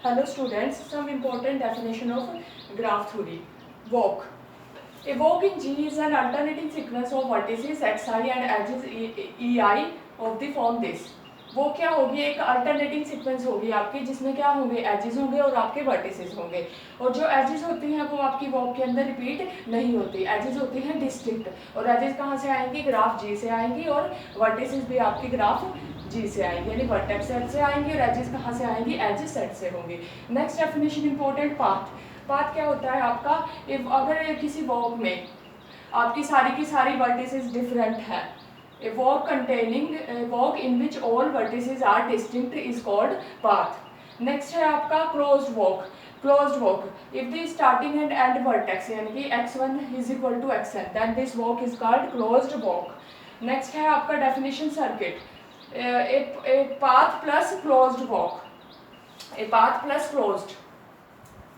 Hello students, some important definition of graph theory. Walk. A walk in G is an alternating sequence of vertices xi and edges ei of the form this. वो क्या होगी, एक alternating sequence होगी आपकी, जिसमें क्या होंगे, edges होंगे और आपके वर्टिसेस होंगे। और जो एजेस होती हैं वो आपकी वॉक के अंदर रिपीट नहीं होती, एजेस होती हैं डिस्टिंक्ट। और एजेस कहाँ से आएंगी, ग्राफ जी से आएंगी, और वर्टिसेस भी आपकी ग्राफ जी से आएंगे, यानी वर्टेक्स सेट से आएंगे, और एजेस कहाँ से आएंगी, एजेस सेट से होंगी। Next definition important, path. Path क्या होता है आपका, अगर किसी वॉक में आपकी सारी की सारी वर्टिसेस डिफरेंट है, a walk containing a walk in which all vertices are distinct is called path. Next है आपका closed walk. Closed walk, if the starting and end vertex यानी कि x1 is equal to xn, then this walk is called closed walk. Next है आपका definition circuit, a path plus closed walk, a path plus closed,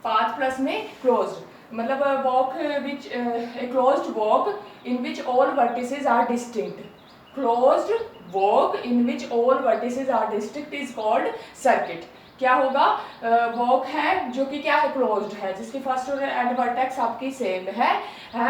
path plus में closed मतलब walk which a closed walk in which all vertices are distinct. Closed walk in which all vertices are distinct is called circuit. क्या होगा, walk है जो कि क्या है, closed है, जिसकी फर्स्ट और एंड वर्टेक्स आपकी सेम है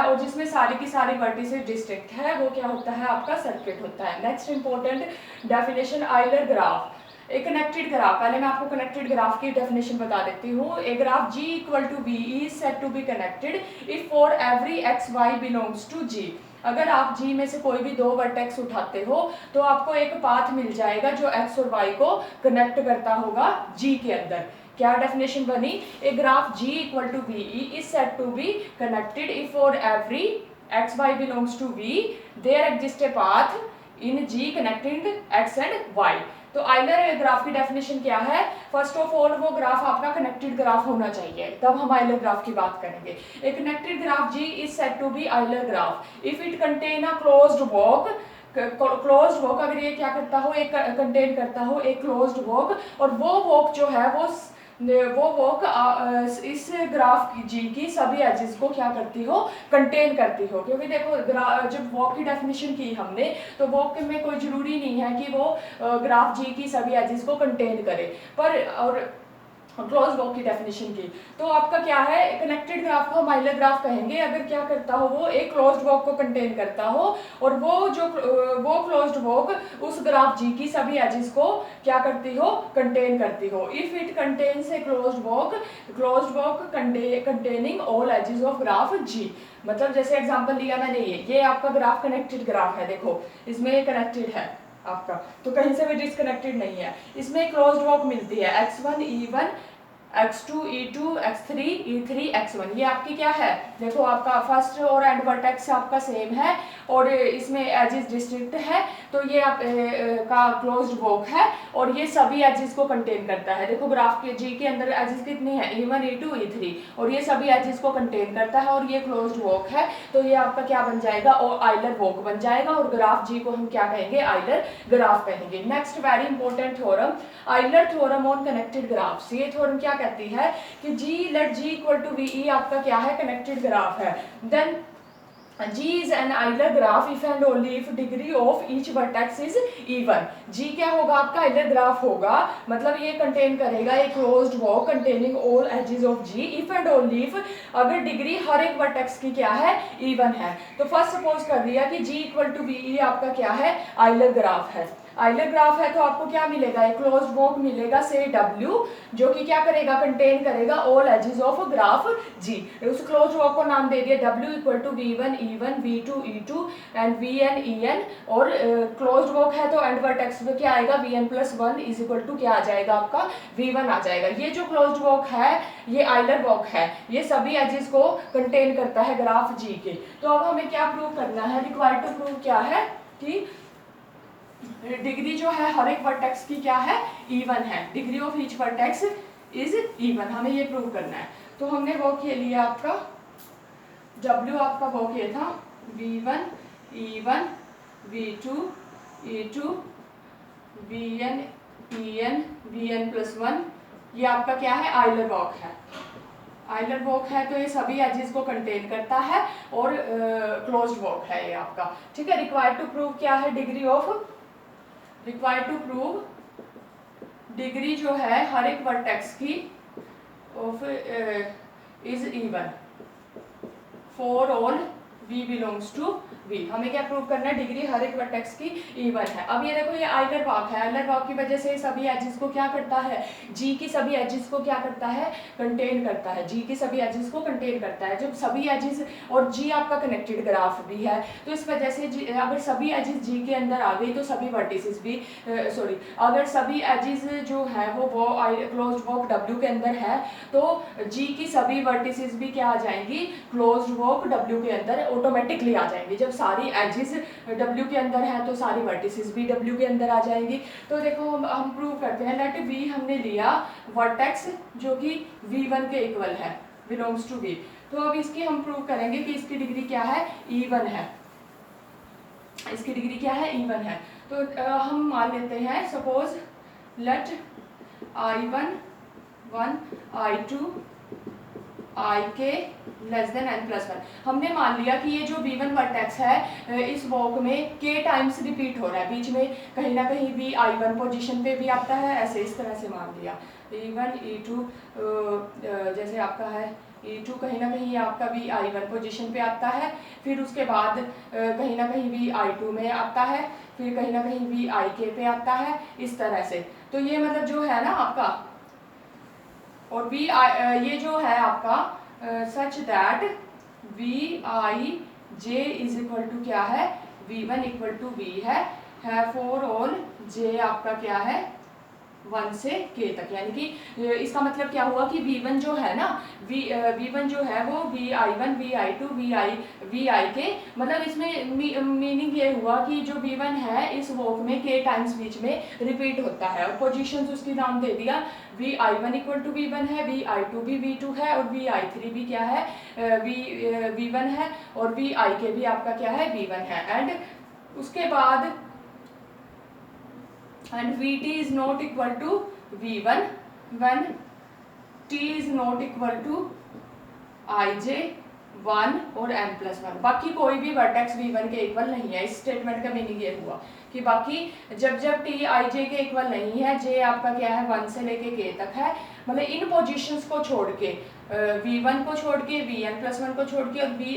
और जिसमें सारी की सारी वर्टिसेस डिस्टिंक्ट है, वो क्या होता है, आपका सर्किट होता है। Next important definition, Euler graph. एक कनेक्टेड ग्राफ, पहले मैं आपको कनेक्टेड ग्राफ की डेफिनेशन बता देती हूँ। A graph G equal to V is said to be connected if for every x y belongs to G। अगर आप G में से कोई भी दो वर्टेक्स उठाते हो तो आपको एक पाथ मिल जाएगा जो x और y को कनेक्ट करता होगा G के अंदर। क्या डेफिनेशन बनी, a graph G equal to V is said to be connected if for every x y belongs to V there exist a path in G connecting x and y। तो Euler graph की definition क्या है, first of all वो graph आपका connected graph होना चाहिए, तब हम आइलर ग्राफ की बात करेंगे। A connected graph G is said to be Euler graph if it contain a closed walk. Closed walk अगर ये क्या करता हो, एक कंटेन करता हो एक क्लोज्ड वॉक, और वो वॉक जो है वो वॉक इस ग्राफ की जी की सभी एजेस को क्या करती हो, कंटेन करती हो। क्योंकि देखो जब वॉक की डेफिनेशन की हमने, तो वॉक में कोई जरूरी नहीं है कि वो ग्राफ जी की सभी एजेस को कंटेन करे, पर और क्लोज वॉक की डेफिनेशन की, तो आपका क्या है, कनेक्टेड ग्राफ को हम आइलर ग्राफ कहेंगे अगर क्या करता हो, वो एक क्लोज्ड वॉक को कंटेन करता हो, और वो क्लोज्ड वॉक उस ग्राफ जी की सभी एजेस को क्या करती हो, कंटेन करती हो। If it contains A closed walk containing all edges of graph जी। मतलब जैसे एग्जांपल लिया मैंने, ये आपका ग्राफ कनेक्टेड ग्राफ है, देखो इसमें ये कनेक्टेड है आपका, तो कहीं से भी डिस्कनेक्टेड नहीं है। इसमें क्लोज्ड वॉक मिलती है x1 e1 x2 e2 x3 e3 x1, ये आपकी क्या है, देखो आपका फर्स्ट और एंड वर्टेक्स आपका सेम है और इसमें एजेस डिस्टिंक्ट है, तो ये आप का क्लोज्ड वॉक है और ये सभी एजेस को कंटेन करता है। देखो ग्राफ के जी के अंदर एजेस कितने हैं, e1 e2 e3, और ये सभी एजेस को कंटेन करता है और ये क्लोज्ड वॉक है, तो ये आपका क्या बन जाएगा, और आइलर वॉक बन जाएगा, और ग्राफ जी को हम क्या कहेंगे, आइलर ग्राफ कहेंगे। Next very important theorem, Euler theorem on connected graphs. ये थ्योरम क्या कहती है कि G let G equal to VE आपका क्या है, कनेक्टेड ग्राफ है, then G is an Euler graph if and only if degree of each vertex is even। G क्या होगा आपका, Euler graph होगा, मतलब ये कंटेन करेगा एक closed walk containing all edges of G if and only if अगर degree हर एक वर्टेक्स की क्या है, even है। तो फर्स्ट सपोज कर दिया कि G इक्वल टू VE आपका क्या है, Euler graph है। आइलर ग्राफ है तो आपको क्या मिलेगा, एक क्लोज्ड वॉक मिलेगा से W, जो कि क्या करेगा, कंटेन करेगा all edges of graph G। उस क्लोज्ड वॉक को नाम दे दिया W equal to V1 E1 V2 E2 and Vn En, और क्लोज्ड वॉक है तो एंड वर्टेक्स में क्या आएगा, Vn+1 इज इक्वल टू क्या आ जाएगा आपका, V1 आ जाएगा। ये जो क्लोज्ड वॉक है ये आइलर वॉक है, ये सभी एजेस को कंटेन करता है ग्राफ G के। तो अब हमें क्या प्रूव करना है, रिक्वायर्ड टू प्रूव क्या है कि डिग्री जो है हर एक वर्टेक्स की क्या है, इवन है, degree of each vertex is even, हमें ये प्रूव करना है। तो हमने वो किया लिया आपका W, आपका वो किया था V1 E1 V2 E2 Vn En Vn+1, ये आपका क्या है, आइलर वॉक है। आइलर वॉक है तो ये सभी एजेस को कंटेन करता है और क्लोज्ड वॉक है ये आपका, ठीक है। रिक्वायर्ड टू प्रूव क्या है, degree of, required to prove degree जो है हर एक वर्टेक्स की of is even for all v belongs to v। हमें क्या प्रूव करना है, डिग्री हर एक वर्टेक्स की इवन है। अब ये देखो ये आइलर वाक है, आइलर वाक की वजह से सभी एजेस को क्या करता है, g की सभी एजेस को क्या करता है, कंटेन करता है, g की सभी एजेस को कंटेन करता है। जब सभी एजेस और g आपका कनेक्टेड ग्राफ भी है, तो इस वजह से अगर सभी एजेस g के अंदर आ गई तो सभी वर्टिसेस भी अगर सभी एजेस जो है वो क्लोज्ड वॉक w के अंदर है तो g की सभी वर्टिसेस भी क्या आ जाएंगी, क्लोज्ड वॉक w के अंदर ऑटोमेटिकली आ जाएंगे। जब सारी एजेस w के अंदर है तो सारी वर्टिसेस भी w के अंदर आ जाएंगी। तो देखो हम प्रूव करते हैं, लेट v हमने लिया वर्टेक्स जो कि v1 के इक्वल है, बिलोंग्स टू v। तो अब इसकी हम प्रूव करेंगे कि इसकी डिग्री क्या है, even है। इसकी डिग्री क्या है, even है। तो हम मान लेते हैं, suppose let i1 i2 ik less than n+1। हमने मान लिया कि ये जो v1 वर्टेक्स है इस वॉक में k टाइम्स रिपीट हो रहा है, बीच में कहीं ना कहीं v i1 पोजीशन पे भी आता है, ऐसे इस तरह से मान लिया e1 e2 जैसे आपका है e2 कहीं ना कहीं आपका v i1 पोजीशन पे आता है, फिर उसके बाद कहीं ना कहीं v i2 में आता है, फिर कहीं ना कहीं v ik पे आता है, इस तरह से। तो ये मतलब जो है ना आपका, और ये जो है आपका such that V I J is equal to क्या है, v1 इक्वल टू v है फॉर ऑल j आपका क्या है 1 से k तक। यानी कि इसका मतलब क्या हुआ कि v1 जो है ना, v1 जो है वो vi1 vi2 vik, मतलब इसमें मीनिंग ये हुआ कि जो v1 है इस वॉक में k टाइम्स बीच में रिपीट होता है, और पोजीशंस उसकी नाम दे दिया vi1 इक्वल टू v1 है, vi2 भी v2 है, और vi3 भी क्या है v1 है, और vik भी आपका क्या है v1 है। एंड उसके बाद and vt is not equal to v1 when t is not equal to ij 1 और n+1। बाकी कोई भी वर्टेक्स v1 के इक्वल नहीं है। इस स्टेटमेंट का मीनिंग ये हुआ कि बाकी जब t ij के इक्वल नहीं है, j आपका क्या है 1 से लेके k तक है, मतलब इन पोजीशंस को छोड़ के v1 को छोड़ के vn+1 को छोड़ के और vi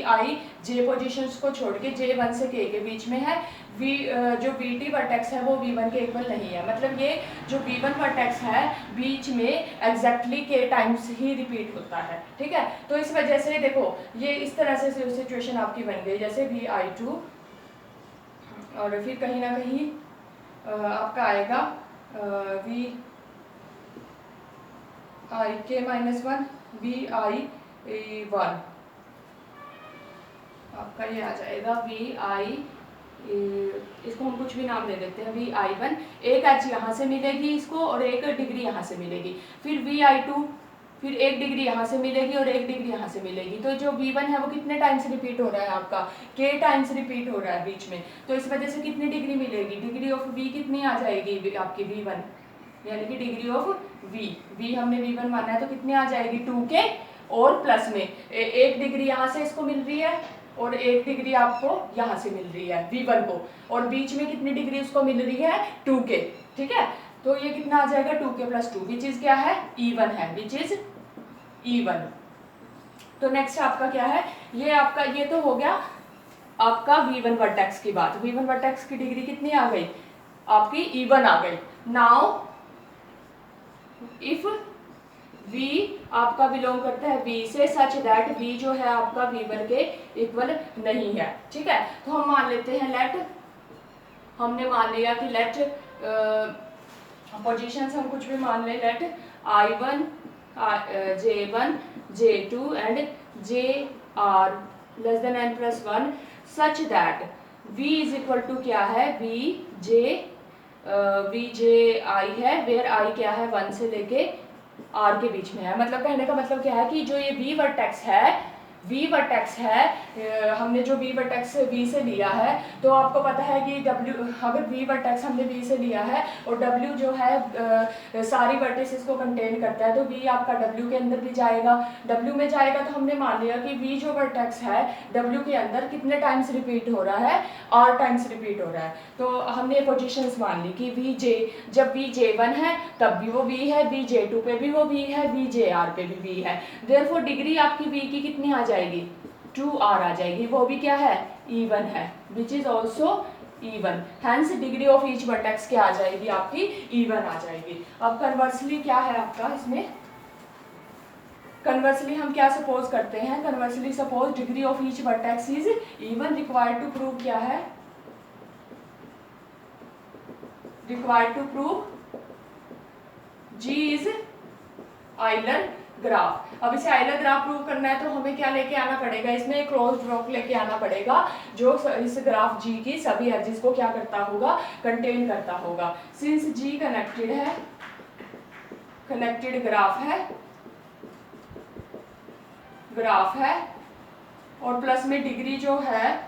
j पोजीशंस को छोड़ के j 1 से k के बीच में है, जो vt वर्टेक्स है वो v1 के इक्वल नहीं है। मतलब ये जो v1 वर्टेक्स है बीच में एग्जैक्टली k टाइम्स ही रिपीट होता है, ठीक है। तो इस वजह से देखो ये इस तरह से सिचुएशन आपकी बन गई, जैसे vi2 और फिर कहीं ना कहीं आपका आएगा vi(-1) vi1, आपका ये आ जाएगा vi, इसको हम कुछ भी नाम दे देते हैं vi1, एक एच यहाँ से मिलेगी इसको और एक डिग्री यहाँ से मिलेगी, फिर vi2, फिर एक डिग्री यहाँ से मिलेगी और एक डिग्री यहाँ से मिलेगी। तो जो v1 है वो कितने टाइम्स रिपीट हो रहा है आपका, k टाइम्स रिपीट हो रहा है बीच में, तो इस वजह से कितनी डिग्री मिलेगी, डिग्री ऑफ v कितनी आ जाएगी आपकी v1, यानी कि डिग्री ऑफ v हमने v1 माना है तो कितनी आ जाएगी 2k, और प्लस में एक डिग्री यहाँ से इसको मिल रही है और एक डिग्री आपको यहाँ से मिल रही है v1 को, और बीच में कितनी डिग्री उसको मिल रही है 2k, ठीक है। तो ये कितना आ जाएगा 2k + 2, विच इज क्या है even है, विच इज even। तो नेक्स्ट आपका क्या है, ये आपका ये तो हो गया आपका v1 वर्टेक्स की बात। v1 वर्टेक्स की डिग्री कितनी आ गई आपकी even आ गई। नाउ इफ v आपका बिलोंग करता है v से, सच दैट v जो है आपका v1 के इक्वल नहीं है, ठीक है। तो हम मान लेते हैं लेट, हमने मान लिया कि लेट पोजीशंस हम कुछ भी मान ले, let i1 j1 j2 and j r less than n+1 such that v is equal to क्या है vj i है, वेयर i क्या है 1 से लेके r के बीच में है। मतलब कहने का मतलब क्या है कि जो ये v वर्टेक्स है V वर्टेक्स है, हमने जो V वर्टेक्स V से लिया है, तो आपको पता है कि W, अगर V वर्टेक्स हमने V से लिया है और W जो है सारी वर्टिसेस को कंटेन करता है, तो V आपका W के अंदर भी जाएगा। W में जाएगा तो हमने मान लिया कि V जो वर्टेक्स है W के अंदर कितने टाइम्स रिपीट हो रहा है, R टाइम्स रिपीट हो रहा है। तो हमने पोजीशंस मान ली कि VJ, जब VJ1 है तब भी वो V है, VJ2 पे भी वो V है, VJR पे भी V है। देयरफॉर डिग्री आपकी V की कितनी आ जाएगी, 2R आ जाएगी, वो भी क्या है, even है, which is also even। Hence degree of each vertex क्या आ जाएगी आपकी, even आ जाएगी। अब कन्वर्सली क्या है आपका इसमें, कन्वर्सली हम क्या सपोज करते हैं, conversely suppose degree of each vertex is even, required to prove क्या है, required to prove G is Euler graph. अब इसे आइलर ग्राफ प्रूव करना है तो हमें क्या लेके आना पड़ेगा, इसमें एक क्लोज्ड ब्लॉक लेके आना पड़ेगा जो इस ग्राफ G की सभी एजेस को क्या करता होगा, कंटेन करता होगा। सिंस G कनेक्टेड है, कनेक्टेड ग्राफ है और प्लस में डिग्री जो है,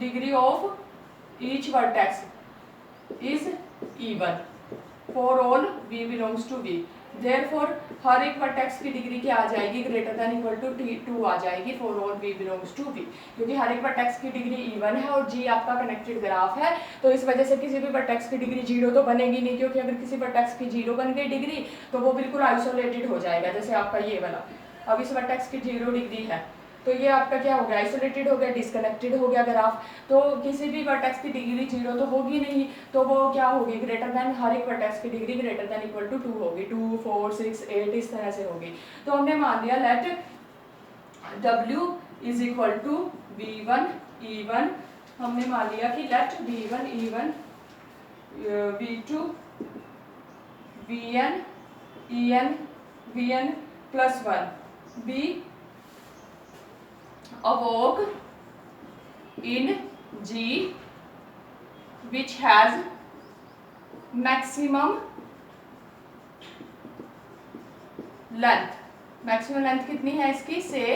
degree of each vertex is even for all V belongs to V। Therefore हर एक वर्टेक्स की डिग्री क्या आ जाएगी, ग्रेटर देन इक्वल टू 2 आ जाएगी for all V belongs to V, क्योंकि हर एक वर्टेक्स की डिग्री इवन है और G आपका कनेक्टेड ग्राफ है, तो इस वजह से किसी भी वर्टेक्स की डिग्री 0 तो बनेगी नहीं, क्योंकि अगर किसी वर्टेक्स की 0 बन गई डिग्री तो वो बिल्कुल आइसोलेटेड हो जाएगा, जैसे आपका ये वाला। अब इस वर्टेक्स की 0 डिग्री है तो ये आपका क्या हो गया, आइसोलेटेड हो गया, डिस्कनेक्टेड हो गया ग्राफ, तो किसी भी वर्टेक्स की डिग्री 0 तो होगी नहीं, तो वो क्या होगी, ग्रेटर देन, हर एक वर्टेक्स की degree greater than equal to 2 होगी, 2, 4, 6, 8 इस तरह से होगी। तो हमने मान लिया let W is equal to V1 E1, हमने मान लिया कि let V1 E1 V2 VN EN VN plus 1 be awoke in G which has maximum length, maximum length कितनी है इसकी, से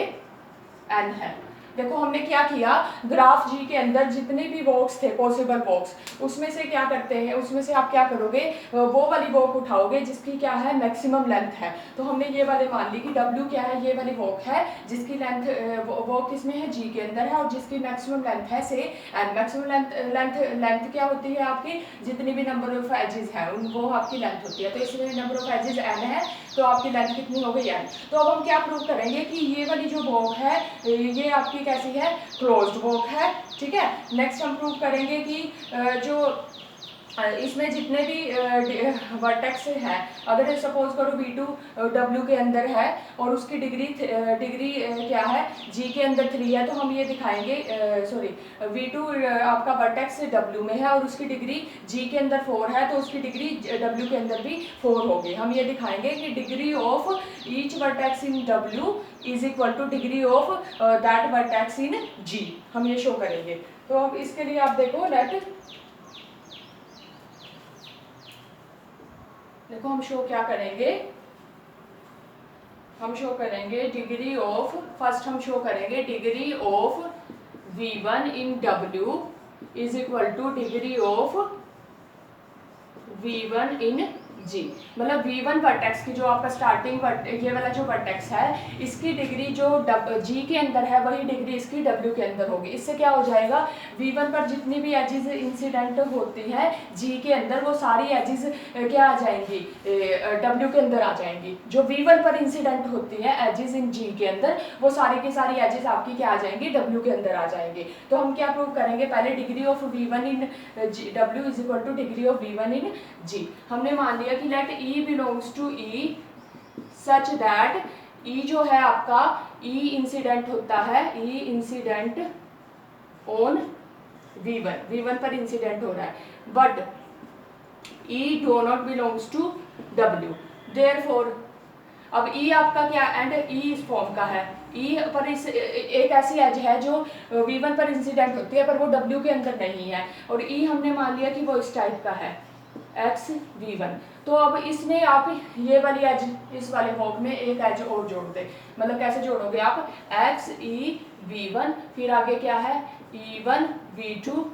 n है। देखो हमने क्या किया, ग्राफ G के अंदर जितने भी वॉक्स थे, पॉसिबल वॉक्स, उसमें से क्या करते हैं, उसमें से आप क्या करोगे, वो वाली वॉक उठाओगे जिसकी क्या है, मैक्सिमम लेंथ है। तो हमने ये वाले मान ली कि W क्या है, ये वाली वॉक है जिसकी लेंथ, वॉक किसमें है, G के अंदर है और जिसकी मैक्सिमम लेंथ है से n। मैक्सिमम लेंथ क्या होती है आपकी, जितनी भी नंबर ऑफ एजेस है वो आपकी लेंथ होती है, तो इसलिए नंबर ऑफ एजेस n है तो आपकी लेंथ कितनी हो गई n। तो अब हम क्या प्रूव करेंगे कि ये वाली जो वॉक है ये आपकी कैसी है, क्लोज्ड वॉक है, ठीक है। नेक्स्ट हम प्रूव करेंगे कि जो इसमें जितने भी वर्टेक्स है, अगर सपोज करो V2 W के अंदर है और उसकी डिग्री क्या है, G के अंदर 3 है, तो हम ये दिखाएंगे, सॉरी V2 आपका वर्टेक्स W में है और उसकी डिग्री G के अंदर 4 है, तो उसकी डिग्री W के अंदर भी 4 होगी। हम ये दिखाएंगे कि degree of each vertex in W is equal to degree of that vertex in G, हम ये शो करेंगे। तो अब इसके लिए आप देखो, देखो हम शो क्या करेंगे, हम शो करेंगे डिग्री ऑफ, फर्स्ट हम शो करेंगे degree of V1 in W is equal to degree of V1 in G। मतलब V1 वर्टेक्स की जो आपका स्टार्टिंग ये वाला जो वर्टेक्स है, इसकी डिग्री जो G के अंदर है वही डिग्री इसकी W के अंदर होगी। इससे क्या हो जाएगा, V1 पर जितनी भी एजेस इंसिडेंट होती हैं G के अंदर, वो सारी एजेस क्या आ जाएंगी, W के अंदर आ जाएंगी। जो V1 पर इंसिडेंट होती है एजेस इन G के अंदर, वो सारी की सारी एजेस आपकी क्या आ जाएंगी, W के अंदर आ जाएंगे। तो हम क्या प्रूव करेंगे, पहले degree of V1 in W is equal to degree of V1 in G। हमने मान लिया कि let E belongs to E such that E जो है आपका, E इंसिडेंट होता है, E इंसिडेंट ऑन V1 पर इंसिडेंट हो रहा है, but E do not belongs to W। Therefore अब E आपका क्या, एंड E इस फॉर्म का है, E पर इस एक ऐसी एज है जो V1 पर इंसिडेंट होती है पर वो W के अंदर नहीं है, और E हमने मान लिया कि वो इस टाइप का है, X V1। तो अब इसमें आप ये वाली एज, इस वाले वॉक में एक एज और जोड़ दे। मतलब कैसे जोड़ोगे आप, एक्स ई V1, फिर आगे क्या है E1 V2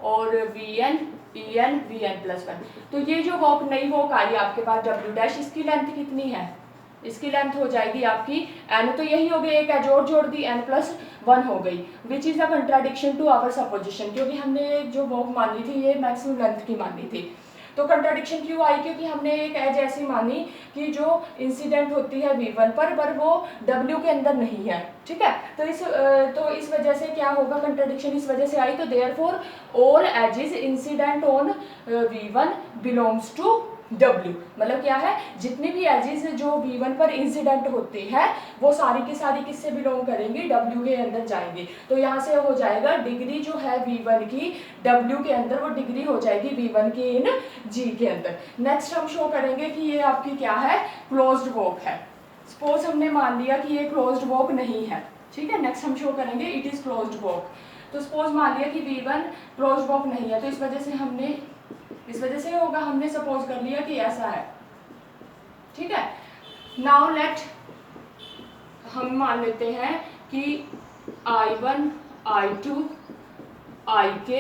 और VN EN VN+1। तो ये जो वॉक नई वॉक आई आपके पास W', इसकी लेंथ कितनी है, इसकी लेंथ हो जाएगी आपकी n, तो यही हो गई, एक एज और जोड़ दी, n+1 हो गई, which is a contradiction to our supposition, क्योंकि हमने जो वॉक मानी थी ये मैक्सिमम लेंथ की मानी थी। तो कंट्राडिक्शन क्यों आई, क्योंकि हमने एक एज ऐसी मानी कि जो इंसिडेंट होती है V1 पर वो W के अंदर नहीं है, ठीक है। तो इस वजह से क्या होगा, कंट्राडिक्शन इस वजह से आई। तो therefore all edges incident on V1 belongs to W, मतलब क्या है, जितनी भी एजेस जो V1 पर इंसिडेंट होती है वो सारी की सारी किससे बिलोंग करेंगी, W के अंदर जाएंगी। तो यहाँ से हो जाएगा डिग्री जो है V1 की W के अंदर, वो डिग्री हो जाएगी V1 की इन G के अंदर। नेक्स्ट हम शो करेंगे कि ये आपकी क्या है, क्लोज्ड वॉक है। सपोज हमने मान लिया कि ये क्लोज्ड वॉक नहीं है, ठीक है। नेक्स्ट हम शो करेंगे इट इज क्लोज्ड वॉक। तो सपोज मान लिया कि V1 क्लोज्ड वॉक नहीं है, तो इस वजह से होगा, हमने सपोज कर लिया कि ऐसा है, ठीक है। नाउ लेट हम मान लेते हैं कि I1 I2 IK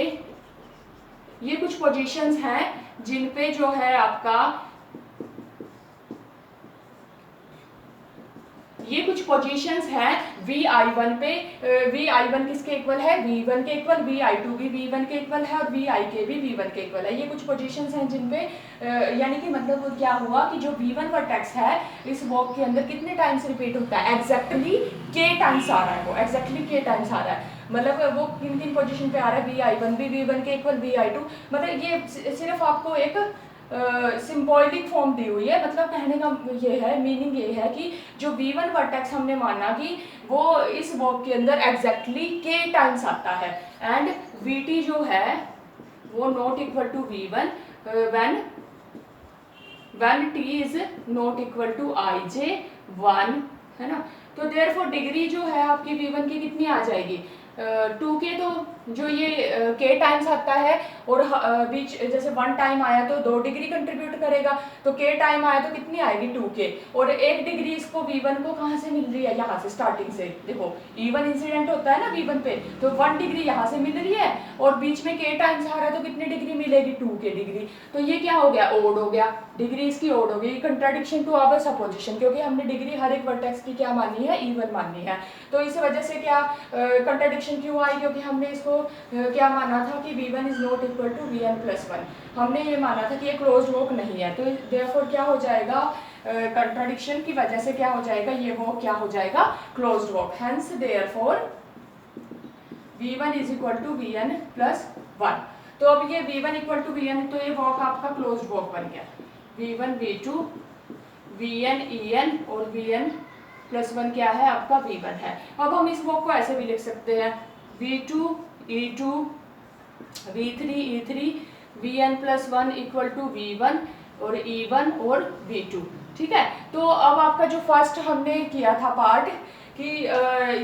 ये कुछ पोजीशंस हैं जिन पे जो है आपका, ये कुछ पोजीशंस हैं VI1 पे, VI1 किसके इक्वल है, V1 के इक्वल, VI2 भी V1 के इक्वल है और VIK भी V1 के इक्वल है। ये कुछ पोजीशंस हैं जिन पे यानी कि मतलब क्या हुआ कि जो V1 वर्टेक्स है इस वॉक के अंदर कितने टाइम्स रिपीट होता है, एग्जैक्टली K टाइम्स आ रहा है, वो एग्जैक्टली K टाइम्स आ रहा है। मतलब वो किन किन पोजीशन पे आ रहा है, VI1 भी V1 के इक्वल, VI2, मतलब ये सिर्फ आपको एक सिंबॉलिक फॉर्म दी हुई है। मतलब कहने का ये है, मीनिंग ये है कि जो V1 वर्टेक्स हमने माना कि वो इस वॉक के अंदर एग्जैक्टली K टाइम्स आता है, एंड VT जो है वो not equal to V1 when T is not equal to IJ1, है ना। तो देयरफॉर डिग्री जो है आपकी V1 की कितनी आ जाएगी, 2K। तो जो ये K टाइम्स आता है और बीच जैसे 1 टाइम आया तो 2 डिग्री कंट्रीब्यूट करेगा, तो K टाइम आया तो कितनी आएगी 2K, और 1 डिग्री इसको V1 को कहाँ से मिल रही है, यहाँ से स्टार्टिंग से। देखो E1 इंसिडेंट होता है ना V1 पे, तो 1 डिग्री यहाँ से मिल रही है और बीच में K टाइम्स आ रहा है, तो कितनी डिग्री मिलेगी, 2K डिग्री। तो ये क्या हो गया, ओड हो गया, डिग्री इसकी ओड हो गई, कंट्राडिक्शन टू आवर सपोजिशन, क्योंकि हमने डिग्री हर एक वर्टेक्स की क्या मानी है, E1 मानी है। तो इस वजह से क्या कंट्राडिक्शन क्यों आई, क्योंकि हमने इसको क्या माना था कि V1 is not equal to VN+1, हमने ये माना था कि ये क्लोज्ड वॉक नहीं है। तो देयरफॉर क्या हो जाएगा, कंट्राडिक्शन की वजह से क्या हो जाएगा, ये वॉक क्या हो जाएगा, closed walk. Hence therefore V1 is equal to VN+1। तो अब ये V1 इक्वल टू VN, तो ये वॉक आपका क्लोज्ड वॉक बन गया। V1 V2 VN EN और VN+1 क्या है आपका V1 है। अब हम इस वॉक को ऐसे भी लिख सकते हैं, V2 E2 V3 E3 VN+1 equal to V1 और E1 और V2, ठीक है। तो अब आपका जो फर्स्ट हमने किया था पार्ट कि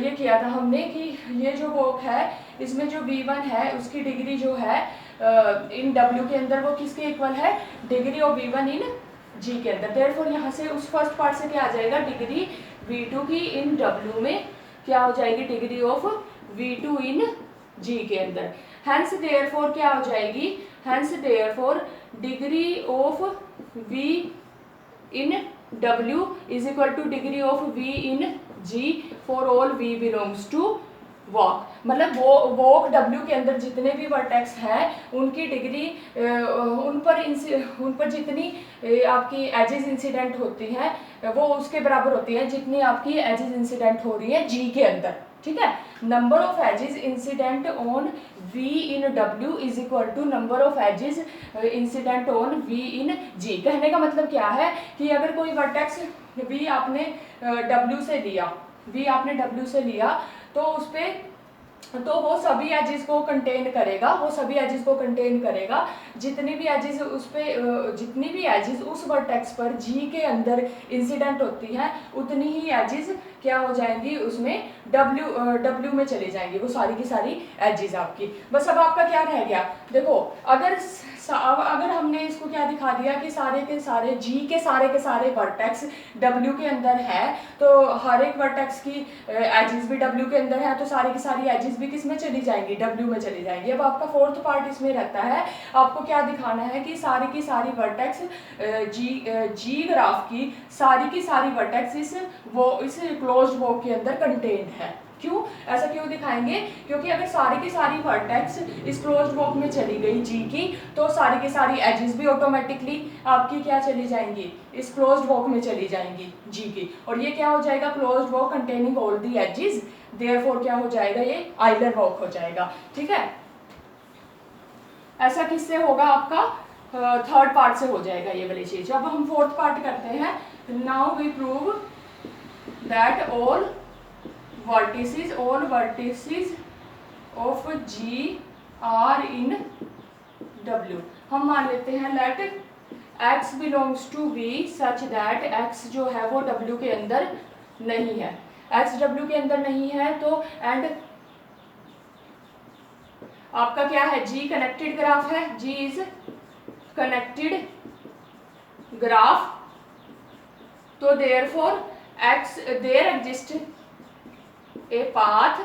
ये किया था हमने कि ये जो वॉक है इसमें जो V1 है उसकी डिग्री जो है इन W के अंदर वो किसके इक्वल है, degree of V1 in G के अंदर। देयरफॉर यहाँ से उस फर्स्ट पार्ट से क्या आ जाएगा, डिग्री V2 की इन W में क्या हो जाएगी, degree of V2 in G के अंदर। हेंस देयरफॉर क्या हो जाएगी, hence therefore degree of V in W is equal to degree of V in G for all V belongs to walk. मतलब वो वॉक W के अंदर जितने भी वर्टेक्स हैं उनकी डिग्री उन पर जितनी आपकी एजेस इंसिडेंट होती हैं वो उसके बराबर होती है जितनी आपकी एजेस इंसिडेंट हो रही है G के अंदर, ठीक है। Number of edges incident on V in W is equal to number of edges incident on V in G। कहने का मतलब क्या है कि अगर कोई वर्टेक्स V आपने W से लिया तो उस पे तो वो सभी एजेस को कंटेन करेगा, जितनी भी एजेस उस वर्टेक्स पर G के अंदर इंसिडेंट होती हैं उतनी ही एजेस क्या हो जाएंगी उसमें W में चली जाएंगी, वो सारी की सारी एजेस आपकी। बस अब आपका क्या रह गया, देखो अगर अब अगर हमने इसको क्या दिखा दिया कि सारे के सारे वर्टेक्स W के अंदर है, तो हर एक वर्टेक्स की एजेस भी W के अंदर है, तो सारी की सारी एजेस भी किस में चली जाएंगी, W में चली जाएंगी। अब आपका फोर्थ पार्ट इसमें रहता है, आपको क्या दिखाना है कि सारी की सारी वर्टेक्स जी ग्राफ की सारी वर्टेक्स इस क्लोज्ड वॉक के अंदर कंटेन्ड है। क्यों ऐसा क्यों दिखाएंगे, क्योंकि अगर सारी की सारी वर्टेक्स इस क्लोज्ड वॉक में चली गई जी की, तो सारी की सारी एजेस भी ऑटोमेटिकली आपकी क्या चली जाएंगी, इस क्लोज्ड वॉक में चली जाएंगी जी की, और ये क्या हो जाएगा, closed walk containing all the edges, therefore क्या हो जाएगा, ये आइलर वॉक हो जाएगा। ठीक है, ऐसा किससे होगा, आपका थर्ड पार्ट से हो जाएगा ये वाली चीज। अब हम फोर्थ पार्ट करते हैं। Now we prove that all vertices of G are in W। हम मान लेते हैं let x belongs to V such that x जो है वो W के अंदर नहीं है, x W के अंदर नहीं है, तो एंड आपका क्या है, G कनेक्टेड ग्राफ है, G इज कनेक्टेड ग्राफ, तो therefore x there exist a path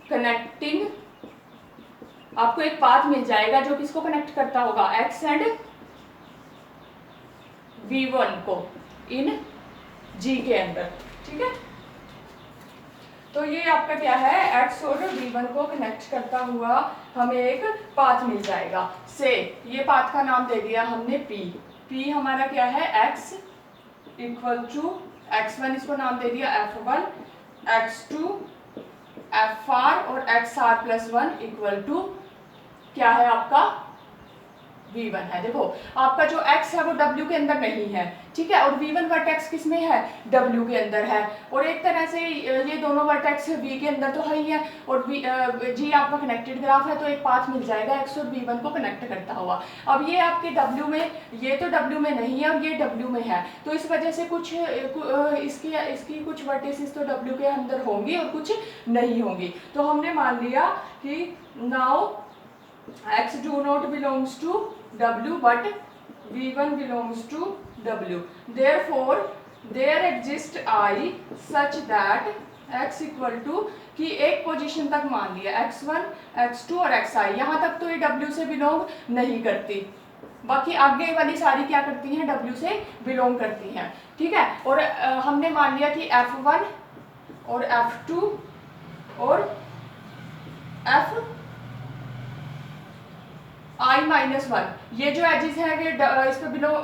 connecting, आपको एक पाथ मिल जाएगा जो किसको कनेक्ट करता होगा, x एंड V1 को इन G के अंदर। ठीक है, तो ये आपका क्या है, x और V1 को कनेक्ट करता हुआ हमें एक पाथ मिल जाएगा। से ये पाथ का नाम दे दिया हमने P हमारा क्या है, x इक्वल टू x1, इसको नाम दे दिया F1, x2 fr और xr प्लस 1 इक्वल टू क्या है आपका V1 है। देखो आपका जो x है वो W के अंदर नहीं है, ठीक है, और V1 वर्टेक्स किस में है, W के अंदर है, और एक तरह से ये दोनों वर्टेक्स V के अंदर तो है ही है, और G आपका कनेक्टेड ग्राफ है, तो एक पाथ मिल जाएगा x और V1 को कनेक्ट करता हुआ। अब ये आपके W में, ये तो W में नहीं है और ये W में है, तो इस वजह से कुछ इसकी कुछ वर्टिसेस तो W के अंदर होंगी और कुछ नहीं होंगी। तो हमने मान लिया कि now x do not belongs to W but V1 belongs to W, therefore there exists I such that x equal to कि एक पोजीशन तक मान लिया x1 x2 और xi, यहाँ तक तो ये W से बिलोंग नहीं करती, बाकी आगे वाली सारी क्या करती हैं, W से बिलोंग करती हैं। ठीक है, और हमने मान लिया कि F1 और F2 और Fi-1 ये जो एजेस है इस पे बिलोंग